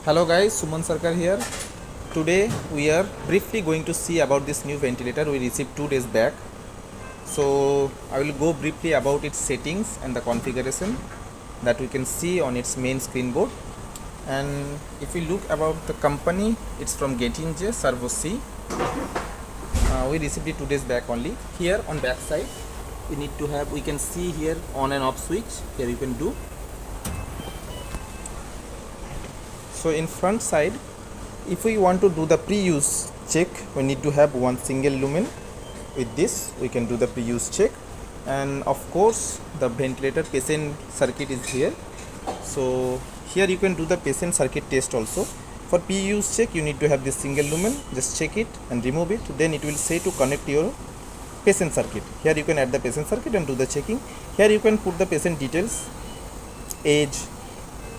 Hello guys, Suman Sarkar here. Today we are briefly going to see about this new ventilator we received 2 days back. So I will go briefly about its settings and the configuration that we can see on its main screen board. And if we look about the company, it's from Getinge Servo C. We received it 2 days back only. Here on back side we can see here on and off switch. Here you can do. So in front side, if we want to do the pre-use check, we need to have one single lumen. With this we can do the pre-use check, and of course the ventilator patient circuit is here. So here you can do the patient circuit test also. For pre-use check you need to have this single lumen. Just check it and remove it, then it will say to connect your patient circuit. Here you can add the patient circuit and do the checking. Here you can put the patient details, age,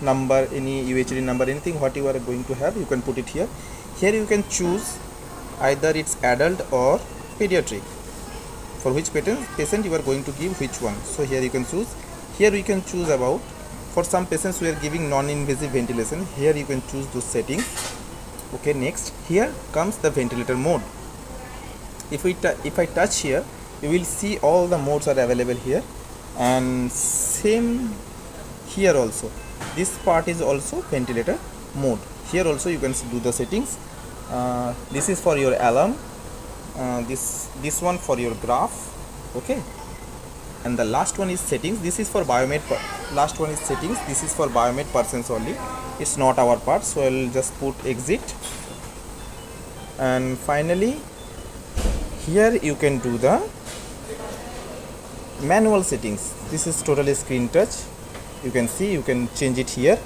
number, any UHD number, anything what you are going to have, you can put it here. Here you can choose either it's adult or pediatric, for which patient you are going to give which one. So here you can choose. Here you can choose about, for some patients we are giving non-invasive ventilation, here you can choose those settings. Okay, next here comes the ventilator mode. If I touch here, you will see all the modes are available here, and same here also. This part is also ventilator mode. Here also you can do the settings. This is for your alarm, this one for your graph. Okay, and the last one is settings. This is for biomed. Last one is settings. This is for biomed persons only. It's not our part, so I'll just put exit. And finally here you can do the manual settings. This is totally screen touch. You can see, you can change it here.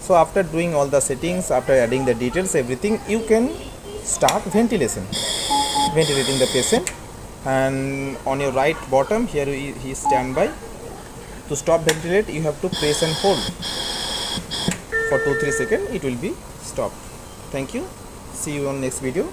So after doing all the settings, after adding the details, everything, you can start ventilating the patient. And on your right bottom here he is standby. To stop ventilate you have to press and hold for 2-3 seconds. It will be stopped. Thank you. See you on next video.